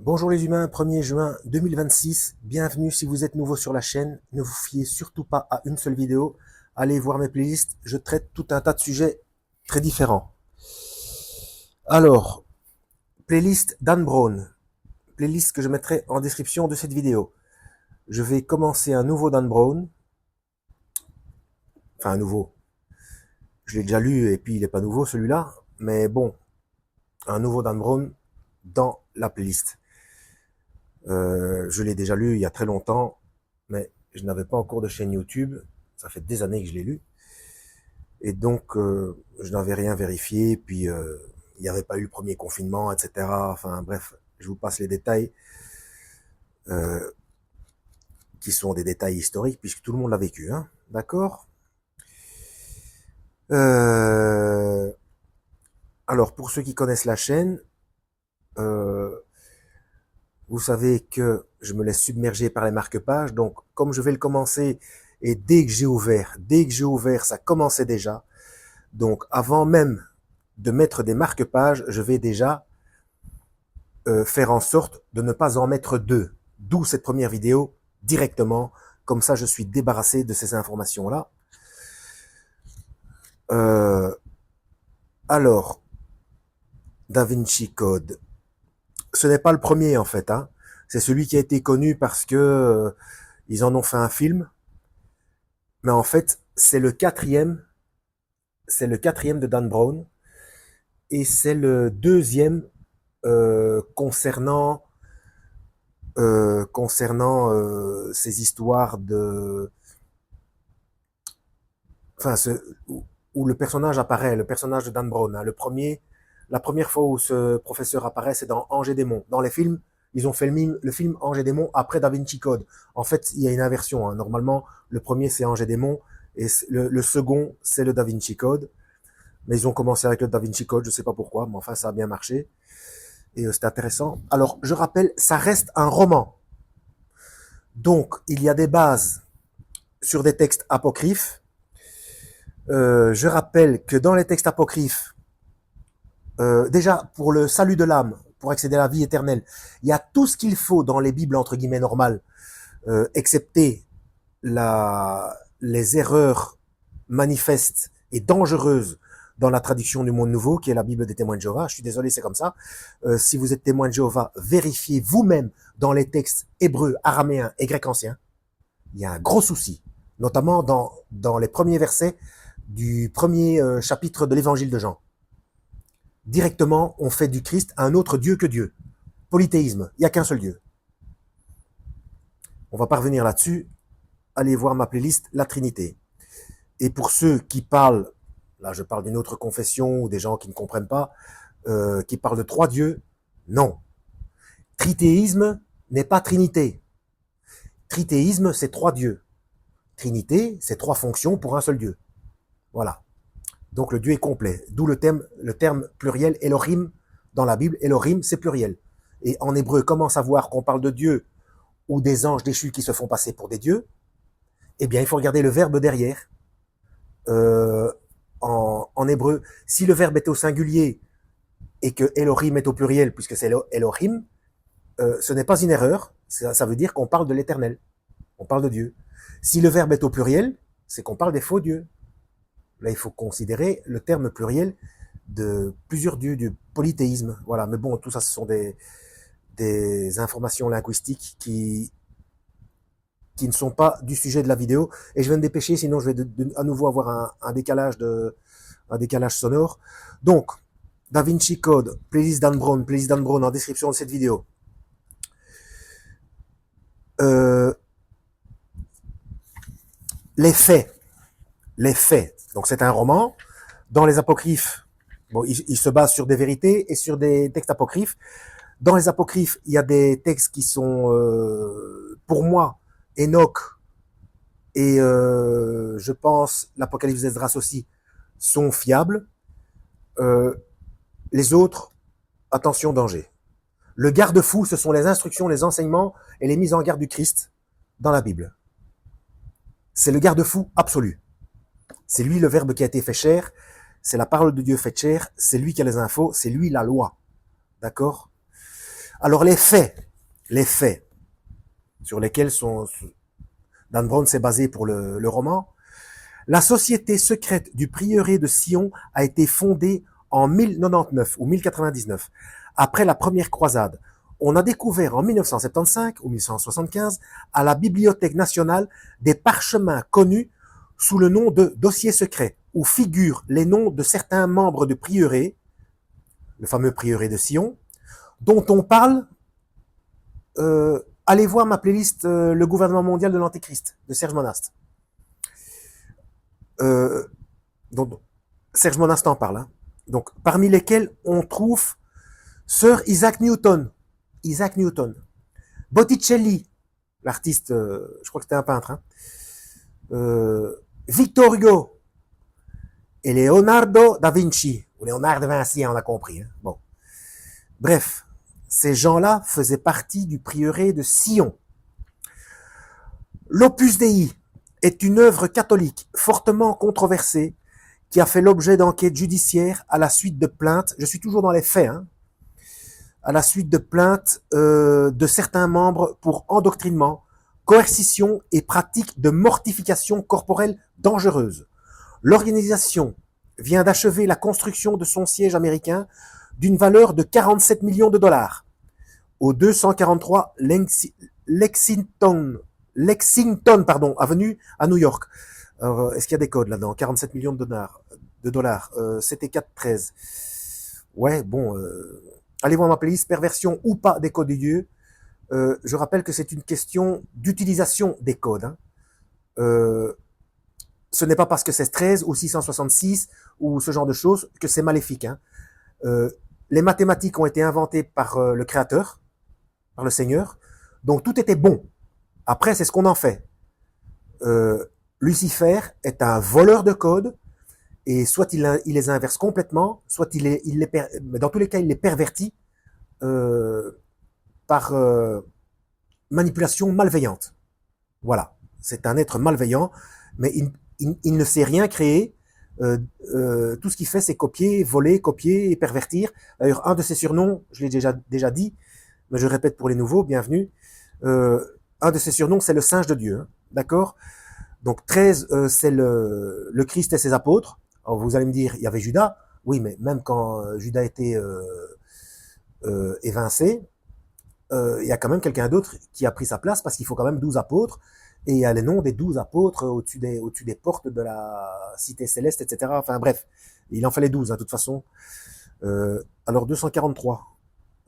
Bonjour les humains, 1er juin 2026, bienvenue si vous êtes nouveau sur la chaîne, ne vous fiez surtout pas à une seule vidéo, allez voir mes playlists, je traite tout un tas de sujets très différents. Alors, playlist Dan Brown, playlist que je mettrai en description de cette vidéo. Je vais commencer un nouveau Dan Brown, enfin un nouveau, je l'ai déjà lu et puis il n'est pas nouveau celui-là, mais bon, un nouveau Dan Brown dans la playlist. Je l'ai déjà lu il y a très longtemps, mais je n'avais pas encore de chaîne YouTube. Ça fait des années que je l'ai lu. Et donc, je n'avais rien vérifié. Puis, il n'y avait pas eu le premier confinement, etc. Enfin, bref, je vous passe les détails euh, qui sont des détails historiques, puisque tout le monde l'a vécu. Hein, d'accord. euh, Alors, pour ceux qui connaissent la chaîne, euh, vous savez que je me laisse submerger par les marque-pages. Donc, comme je vais le commencer, et dès que j'ai ouvert, ça commençait déjà. Donc, avant même de mettre des marque-pages, je vais déjà faire en sorte de ne pas en mettre deux. D'où cette première vidéo directement. Comme ça, je suis débarrassé de ces informations-là. Euh, alors, Da Vinci Code. Ce n'est pas le premier en fait. Hein. C'est celui qui a été connu parce que ils en ont fait un film. Mais en fait, c'est le quatrième. C'est le quatrième de Dan Brown. Et c'est le deuxième concernant ces histoires de, enfin, où le personnage apparaît, le personnage de Dan Brown. Hein, la première fois où ce professeur apparaît, c'est dans Ange et Démon. Dans les films, ils ont fait le film Ange et Démon après Da Vinci Code. En fait, il y a une inversion. Hein. Normalement, le premier c'est Ange et Démon et le second c'est le Da Vinci Code. Mais ils ont commencé avec le Da Vinci Code, je sais pas pourquoi, mais enfin ça a bien marché. Et c'est intéressant. Alors, je rappelle, ça reste un roman. Donc, il y a des bases sur des textes apocryphes. Je rappelle que dans les textes apocryphes, déjà, pour le salut de l'âme, pour accéder à la vie éternelle, il y a tout ce qu'il faut dans les Bibles, entre guillemets, normales, excepté les erreurs manifestes et dangereuses dans la traduction du monde nouveau, qui est la Bible des témoins de Jéhovah. Je suis désolé, c'est comme ça. Si vous êtes témoin de Jéhovah, vérifiez vous-même dans les textes hébreux, araméens et grecs anciens. Il y a un gros souci, notamment dans les premiers versets du premier chapitre de l'évangile de Jean. Directement, on fait du Christ un autre Dieu que Dieu. Polythéisme, il n'y a qu'un seul Dieu. On va pas revenir là-dessus. Allez voir ma playlist, la Trinité. Et pour ceux qui parlent, là je parle d'une autre confession ou des gens qui ne comprennent pas, qui parlent de trois dieux, non. Tritéisme n'est pas Trinité. Tritéisme, c'est trois dieux. Trinité, c'est trois fonctions pour un seul Dieu. Voilà. Donc le Dieu est complet. D'où le terme pluriel Elohim dans la Bible. Elohim, c'est pluriel. Et en hébreu, comment savoir qu'on parle de Dieu ou des anges déchus qui se font passer pour des dieux? Eh bien, il faut regarder le verbe derrière. En hébreu, si le verbe est au singulier et que Elohim est au pluriel, puisque c'est Elohim, ce n'est pas une erreur. Ça veut dire qu'on parle de l'éternel. On parle de Dieu. Si le verbe est au pluriel, c'est qu'on parle des faux dieux. Là, il faut considérer le terme pluriel de plusieurs dieux, du polythéisme. Voilà. Mais bon, tout ça, ce sont des informations linguistiques qui ne sont pas du sujet de la vidéo. Et je vais me dépêcher, sinon je vais à nouveau avoir un décalage sonore. Donc, Da Vinci Code, playlist Dan Brown en description de cette vidéo. Les faits. Les faits. Donc c'est un roman. Dans les apocryphes, bon, il se base sur des vérités et sur des textes apocryphes. Dans les apocryphes, il y a des textes qui sont, pour moi, Enoch et je pense l'Apocalypse d'Esdras aussi, sont fiables. Les autres, attention, danger. Le garde-fou, ce sont les instructions, les enseignements et les mises en garde du Christ dans la Bible. C'est le garde-fou absolu. C'est lui le verbe qui a été fait chair, c'est la parole de Dieu faite chair, c'est lui qui a les infos, c'est lui la loi. D'accord? Alors les faits sur lesquels Dan Brown s'est basé pour le roman, la société secrète du prieuré de Sion a été fondée en 1099 ou 1099, après la première croisade. On a découvert en 1975 ou 1975 à la Bibliothèque nationale des parchemins connus sous le nom de dossiers secrets, où figurent les noms de certains membres du prieuré, le fameux prieuré de Sion, dont on parle. Allez voir ma playlist Le gouvernement mondial de l'Antéchrist de Serge Monast. Donc, Serge Monast en parle. Hein. Donc, parmi lesquels on trouve Sir Isaac Newton, Botticelli, l'artiste, je crois que c'était un peintre, hein. Victor Hugo et Leonardo da Vinci, ou Léonard de Vinci, on a compris. Hein. Bon, bref, ces gens-là faisaient partie du prieuré de Sion. L'Opus Dei est une œuvre catholique fortement controversée qui a fait l'objet d'enquêtes judiciaires à la suite de plaintes, je suis toujours dans les faits, hein, à la suite de plaintes de certains membres pour endoctrinement, coercition et pratique de mortification corporelle dangereuse. L'organisation vient d'achever la construction de son siège américain d'une valeur de 47 millions de dollars au 243 Lexington avenue à New York. Alors, est-ce qu'il y a des codes là-dedans? 47 millions de dollars. C'était 413. Ouais, bon, allez voir ma playlist perversion ou pas des codes de Dieu. Je rappelle que c'est une question d'utilisation des codes. Hein. Ce n'est pas parce que c'est 13 ou 666 ou ce genre de choses que c'est maléfique. Hein. Les mathématiques ont été inventées par le Créateur, par le Seigneur. Donc tout était bon. Après, c'est ce qu'on en fait. Lucifer est un voleur de codes et soit il les inverse complètement, soit mais dans tous les cas, il les pervertit par manipulation malveillante. Voilà. C'est un être malveillant, mais il ne sait rien créer. Tout ce qu'il fait, c'est copier, voler, copier et pervertir. D'ailleurs, un de ses surnoms, je l'ai déjà dit, mais je répète pour les nouveaux, bienvenue. Un de ses surnoms, c'est le singe de Dieu. Hein, d'accord? Donc 13, c'est le Christ et ses apôtres. Alors vous allez me dire, il y avait Judas. Oui, mais même quand Judas était évincé, il y a quand même quelqu'un d'autre qui a pris sa place parce qu'il faut quand même 12 apôtres. Et il y a les noms des 12 apôtres au-dessus des portes de la cité céleste, etc. Enfin bref, il en fallait 12, hein, de toute façon. Alors 243.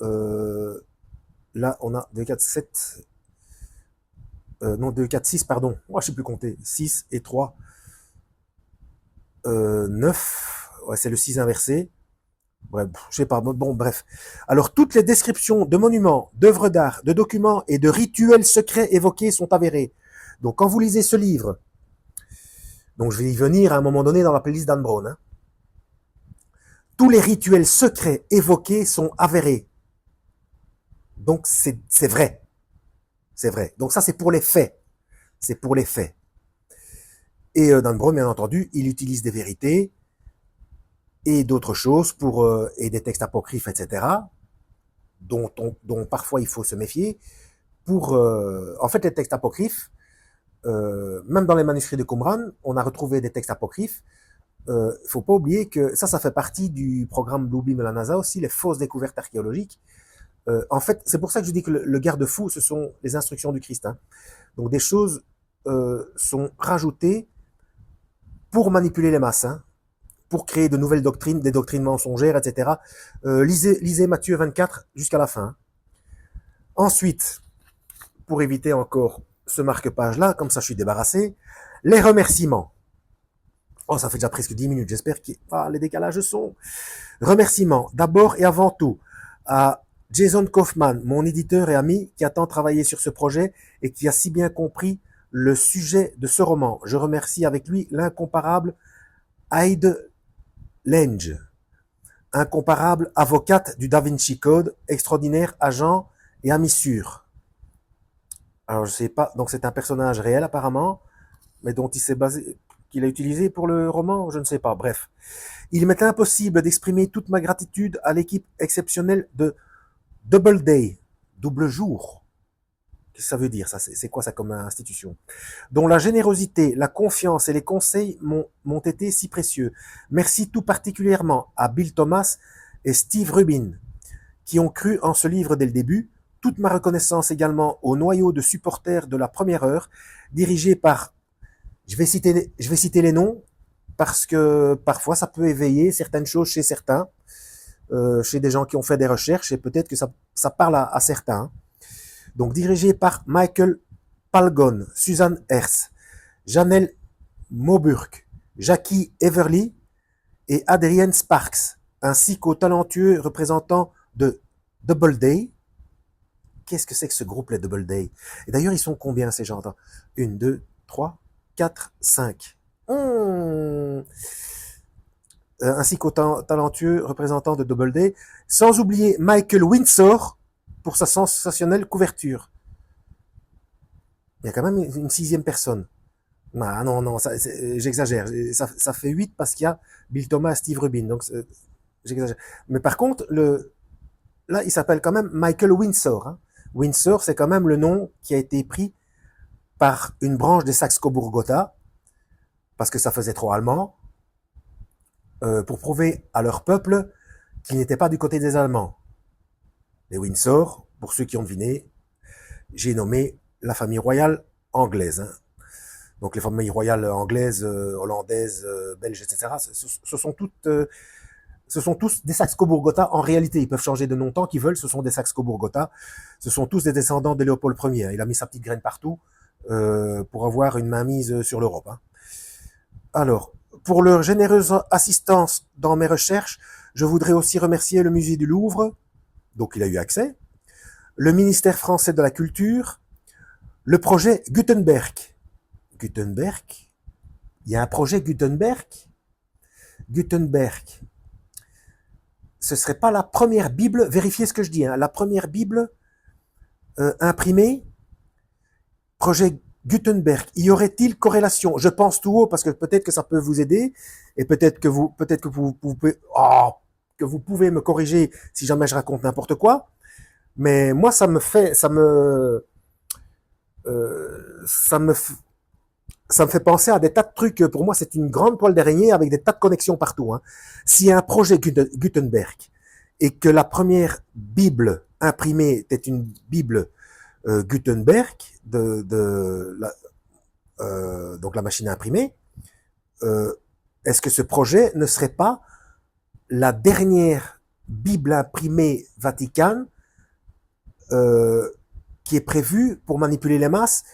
Là, on a 2, 4, 7... non, 2, 4, 6, pardon. Moi, je sais plus compter. 6 et 3. 9. Ouais, c'est le 6 inversé. Ouais, je sais pas. Bon, bref. Alors, toutes les descriptions de monuments, d'œuvres d'art, de documents et de rituels secrets évoqués sont avérées. Donc, quand vous lisez ce livre, donc je vais y venir à un moment donné dans la playlist d'Anne Brown, hein, tous les rituels secrets évoqués sont avérés. Donc, c'est vrai. C'est vrai. Donc ça, c'est pour les faits. C'est pour les faits. Et Dan Brown, bien entendu, il utilise des vérités et d'autres choses et des textes apocryphes, etc., dont parfois il faut se méfier. En fait, les textes apocryphes, même dans les manuscrits de Qumran, on a retrouvé des textes apocryphes. Faut pas oublier que ça fait partie du programme Bluebeam de la NASA aussi, les fausses découvertes archéologiques. En fait, c'est pour ça que je dis que le garde-fou, ce sont les instructions du Christ. Hein. Donc des choses sont rajoutées pour manipuler les masses, hein, pour créer de nouvelles doctrines, des doctrines mensongères, etc. Lisez Matthieu 24 jusqu'à la fin. Hein. Ensuite, pour éviter encore ce marque-page-là, comme ça je suis débarrassé, les remerciements. Oh, ça fait déjà presque 10 minutes, j'espère que les décalages sont. Remerciements, d'abord et avant tout, à Jason Kaufman, mon éditeur et ami, qui a tant travaillé sur ce projet et qui a si bien compris le sujet de ce roman. Je remercie avec lui l'incomparable Heide Lange, incomparable avocate du Da Vinci Code, extraordinaire agent et ami sûr. Alors je sais pas, donc c'est un personnage réel apparemment, mais dont il s'est basé, qu'il a utilisé pour le roman, je ne sais pas. Bref, il m'est impossible d'exprimer toute ma gratitude à l'équipe exceptionnelle de Doubleday, double jour. Qu'est-ce que ça veut dire, ça? C'est quoi ça comme institution? Dont la générosité, la confiance et les conseils m'ont été si précieux. Merci tout particulièrement à Bill Thomas et Steve Rubin, qui ont cru en ce livre dès le début. Toute ma reconnaissance également au noyau de supporters de la première heure, dirigé par, je vais citer les noms, parce que parfois ça peut éveiller certaines choses chez certains, chez des gens qui ont fait des recherches, et peut-être que ça parle à certains. Donc dirigé par Michael Palgon, Suzanne Hers, Janelle Mauburk, Jackie Everly et Adrienne Sparks, ainsi qu'aux talentueux représentants de Doubleday. Qu'est-ce que c'est que ce groupe, les Doubleday? Et d'ailleurs, ils sont combien ces gens? 1, 2, 3, 4, 5. Ainsi qu'aux talentueux représentants de Doubleday, sans oublier Michael Windsor pour sa sensationnelle couverture. Il y a quand même une 6e personne. Ah non, j'exagère. Ça fait 8 parce qu'il y a Bill Thomas et Steve Rubin. Donc, j'exagère. Mais par contre, là, il s'appelle quand même Michael Windsor. Hein. Windsor, c'est quand même le nom qui a été pris par une branche des Saxe-Cobourg-Gotha, parce que ça faisait trop allemand, pour prouver à leur peuple qu'ils n'étaient pas du côté des Allemands. Les Windsor, pour ceux qui ont deviné, j'ai nommé la famille royale anglaise. Hein. Donc les familles royales anglaises, hollandaises, belges, etc., ce sont tous des Saxe-Cobourg-Gotha. En réalité, ils peuvent changer de nom tant qu'ils veulent, ce sont des Saxe-Cobourg-Gotha. Ce sont tous des descendants de Léopold Ier. Hein. Il a mis sa petite graine partout pour avoir une mainmise sur l'Europe. Hein. Alors, pour leur généreuse assistance dans mes recherches, je voudrais aussi remercier le musée du Louvre, donc il a eu accès, le ministère français de la Culture, le projet Gutenberg. Gutenberg? Il y a un projet Gutenberg? Gutenberg. Ce serait pas la première Bible, vérifiez ce que je dis, hein, la première Bible imprimée, projet Gutenberg. Y aurait-il corrélation? Je pense tout haut parce que peut-être que ça peut vous aider et peut-être que vous pouvez me corriger si jamais je raconte n'importe quoi. Mais moi, ça me fait penser à des tas de trucs. Pour moi, c'est une grande toile d'araignée avec des tas de connexions partout. Hein. S'il y a un projet Gutenberg et que la première Bible imprimée était une Bible Gutenberg donc la machine à imprimer, est-ce que ce projet ne serait pas la dernière Bible imprimée Vatican qui est prévue pour manipuler les masses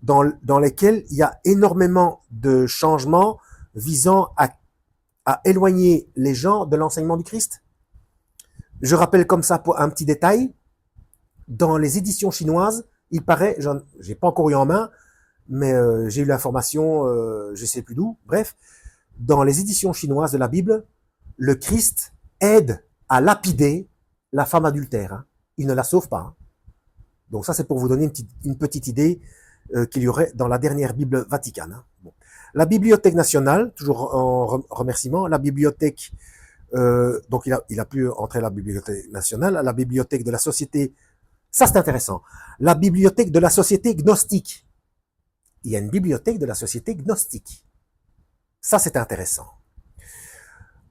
dans lesquels il y a énormément de changements visant à éloigner les gens de l'enseignement du Christ. Je rappelle comme ça pour un petit détail, dans les éditions chinoises, il paraît, j'ai pas encore eu en main, mais j'ai eu l'information, je sais plus d'où, bref, dans les éditions chinoises de la Bible, le Christ aide à lapider la femme adultère. Hein. Il ne la sauve pas. Hein. Donc ça, c'est pour vous donner une petite idée qu'il y aurait dans la dernière Bible vaticane. Hein. Bon. La Bibliothèque nationale, toujours en remerciement, la bibliothèque, donc il a pu entrer à la Bibliothèque nationale, à la bibliothèque de la Société, ça c'est intéressant, la Bibliothèque de la Société gnostique. Il y a une bibliothèque de la Société gnostique. Ça c'est intéressant.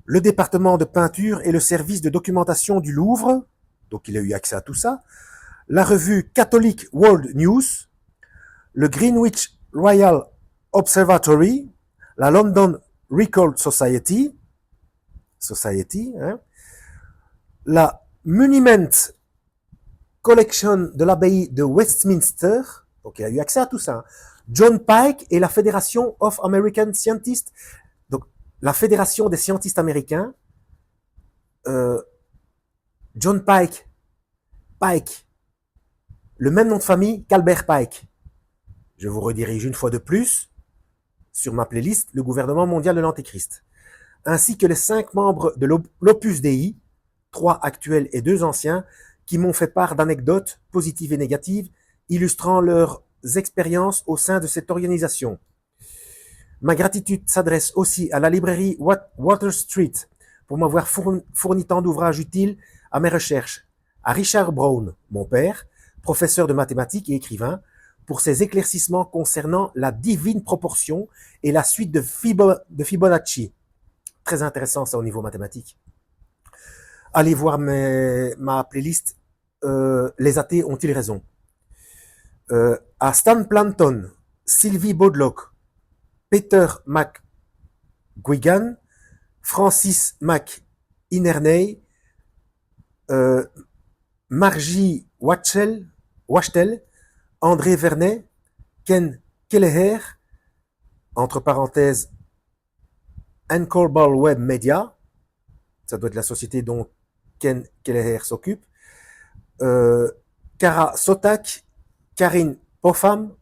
Le département de peinture et le service de documentation du Louvre, donc il a eu accès à tout ça, la revue Catholic World News, le Greenwich Royal Observatory, la London Record Society, hein, la Monument Collection de l'abbaye de Westminster, donc il a eu accès à tout ça, hein, John Pike et la Fédération of American Scientists, donc la Fédération des scientistes américains, John Pike, le même nom de famille qu'Albert Pike. Je vous redirige une fois de plus sur ma playlist le gouvernement mondial de l'Antéchrist, ainsi que les 5 membres de l'Opus Dei, 3 actuels et 2 anciens, qui m'ont fait part d'anecdotes positives et négatives, illustrant leurs expériences au sein de cette organisation. Ma gratitude s'adresse aussi à la librairie Water Street pour m'avoir fourni tant d'ouvrages utiles à mes recherches, à Richard Brown, mon père, professeur de mathématiques et écrivain, pour ses éclaircissements concernant la divine proportion et la suite de Fibonacci. Très intéressant ça au niveau mathématique. Allez voir ma playlist Les athées ont-ils raison. À Stan Planton, Sylvie Bodlock, Peter McGuigan, Francis McInerney, Margie Wachtel, André Vernet, Ken Kelleher, entre parenthèses, Anchorball Web Media, ça doit être la société dont Ken Kelleher s'occupe, Kara Sotak, Karine Popham,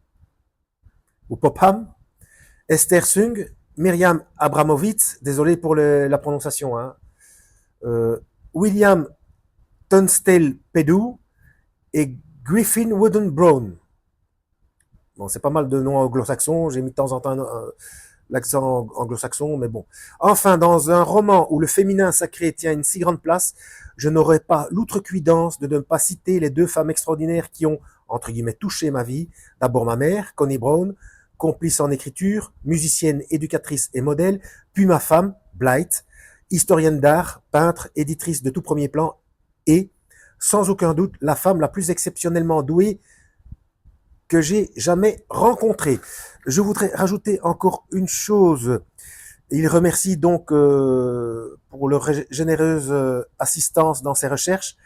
Esther Sung, Myriam Abramovitz, désolé pour la prononciation, hein, William Tunstall Pedou et Griffin Wooden Brown. Bon, c'est pas mal de noms anglo-saxons, j'ai mis de temps en temps l'accent anglo-saxon, mais bon. Enfin, dans un roman où le féminin sacré tient une si grande place, je n'aurais pas l'outrecuidance de ne pas citer les deux femmes extraordinaires qui ont, entre guillemets, touché ma vie. D'abord ma mère, Connie Brown, complice en écriture, musicienne, éducatrice et modèle, puis ma femme, Blight, historienne d'art, peintre, éditrice de tout premier plan et, sans aucun doute, la femme la plus exceptionnellement douée que j'ai jamais rencontrée. Je voudrais rajouter encore une chose. Il remercie donc pour leur généreuse assistance dans ses recherches.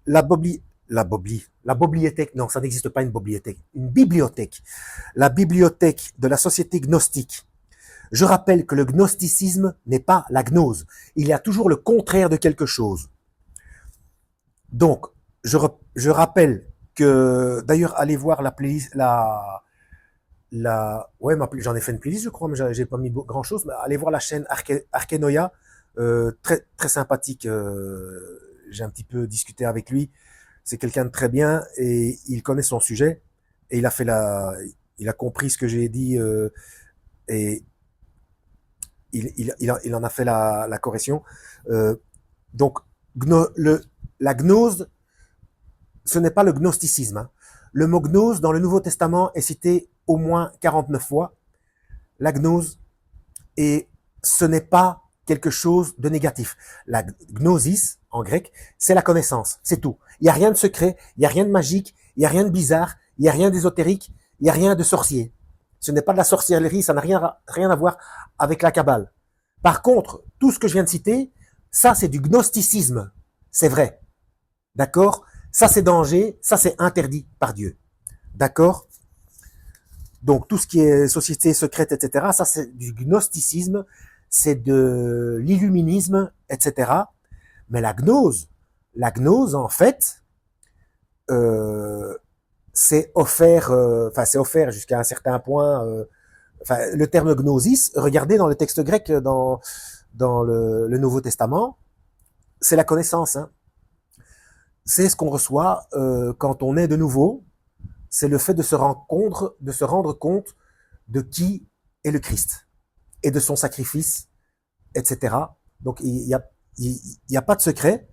La bibliothèque, non, ça n'existe pas une bibliothèque, une bibliothèque. La bibliothèque de la Société gnostique. Je rappelle que le gnosticisme n'est pas la gnose. Il y a toujours le contraire de quelque chose. Donc, je rappelle que, d'ailleurs, allez voir la playlist, ouais, j'en ai fait une playlist, je crois, mais j'ai pas mis grand chose, mais allez voir la chaîne Arkenoia, très, très sympathique, j'ai un petit peu discuté avec lui, c'est quelqu'un de très bien, et il connaît son sujet, et il a compris ce que j'ai dit, et il en a fait la correction, donc, la gnose, ce n'est pas le gnosticisme, hein. Le mot gnose dans le Nouveau Testament est cité au moins 49 fois. La gnose, et ce n'est pas quelque chose de négatif. La gnosis, en grec, c'est la connaissance, c'est tout. Il n'y a rien de secret, il n'y a rien de magique, il n'y a rien de bizarre, il n'y a rien d'ésotérique, il n'y a rien de sorcier. Ce n'est pas de la sorcellerie, ça n'a rien à voir avec la Kabbale. Par contre, tout ce que je viens de citer, ça c'est du gnosticisme, c'est vrai. D'accord ? Ça c'est danger, ça c'est interdit par Dieu. D'accord ? Donc tout ce qui est société secrète, etc., ça c'est du gnosticisme, c'est de l'illuminisme, etc. Mais la gnose en fait, c'est offert, c'est offert jusqu'à un certain point. Le terme gnosis, regardez dans le texte grec, dans le Nouveau Testament, c'est la connaissance. Hein. C'est ce qu'on reçoit quand on est de nouveau. C'est le fait de se rendre compte de qui est le Christ et de son sacrifice, etc. Donc il y a pas de secret,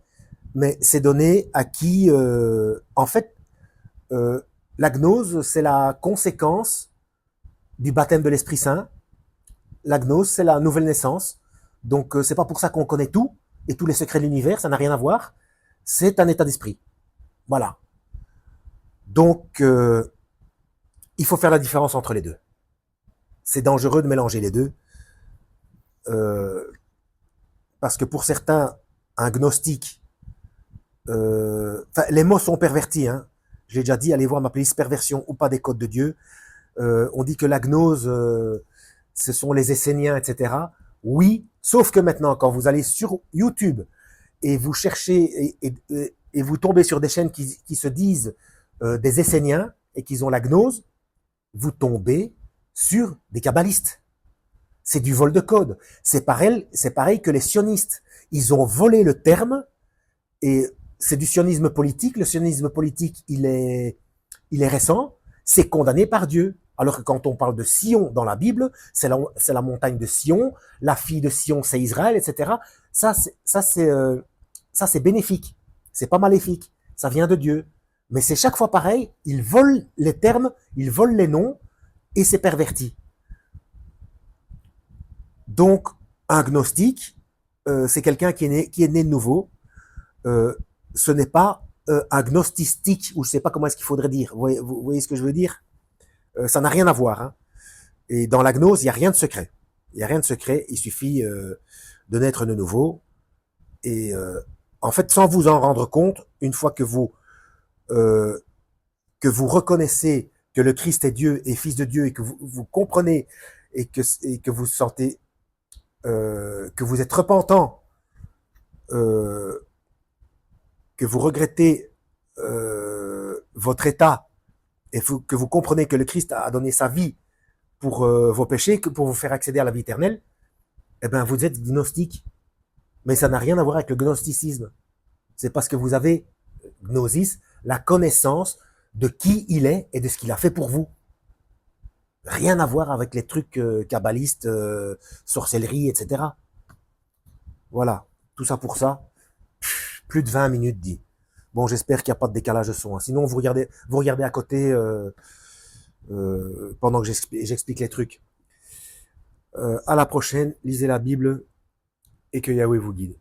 mais c'est donné à qui, en fait, la gnose, c'est la conséquence du baptême de l'Esprit Saint. La gnose, c'est la nouvelle naissance. Donc c'est pas pour ça qu'on connaît tout et tous les secrets de l'univers, ça n'a rien à voir. C'est un état d'esprit. Voilà. Donc, il faut faire la différence entre les deux. C'est dangereux de mélanger les deux. Parce que pour certains, un gnostique, les mots sont pervertis. Hein. Je l'ai déjà dit, allez voir ma playlist Perversion ou pas des codes de Dieu. On dit que la gnose, ce sont les Esséniens, etc. Oui, sauf que maintenant, quand vous allez sur YouTube et vous cherchez et vous tombez sur des chaînes qui se disent des Esséniens et qui ont la gnose, vous tombez sur des kabbalistes. C'est du vol de code. C'est pareil que les sionistes. Ils ont volé le terme et c'est du sionisme politique. Le sionisme politique, il est récent. C'est condamné par Dieu. Alors que quand on parle de Sion dans la Bible, c'est la montagne de Sion. La fille de Sion, c'est Israël, etc. Ça, c'est bénéfique. C'est pas maléfique. ça vient de Dieu. Mais c'est chaque fois pareil, ils volent les termes, ils volent les noms, et c'est perverti. Donc, un gnostique, c'est quelqu'un qui est né de nouveau. Ce n'est pas un gnostistique, ou je ne sais pas comment est-ce qu'il faudrait dire. Vous voyez ce que je veux dire? Ça n'a rien à voir. Hein. Et dans la gnose, il n'y a rien de secret. Il n'y a rien de secret, il suffit de naître de nouveau. Et en fait, sans vous en rendre compte, une fois euh, que vous reconnaissez que le Christ est Dieu et Fils de Dieu et que vous comprenez et que vous sentez que vous êtes repentant, euh, que vous regrettez votre état et que vous comprenez que le Christ a donné sa vie pour vos péchés, que pour vous faire accéder à la vie éternelle, eh ben vous êtes gnostique. Mais ça n'a rien à voir avec le gnosticisme. C'est parce que vous avez, gnosis, la connaissance de qui il est et de ce qu'il a fait pour vous. Rien à voir avec les trucs kabbalistes, sorcellerie, etc. Voilà, tout ça pour ça. Plus de 20 minutes dit. Bon, j'espère qu'il n'y a pas de décalage de son. Hein. Sinon, vous regardez à côté pendant que j'explique les trucs. À la prochaine, lisez la Bible et que Yahweh vous guide.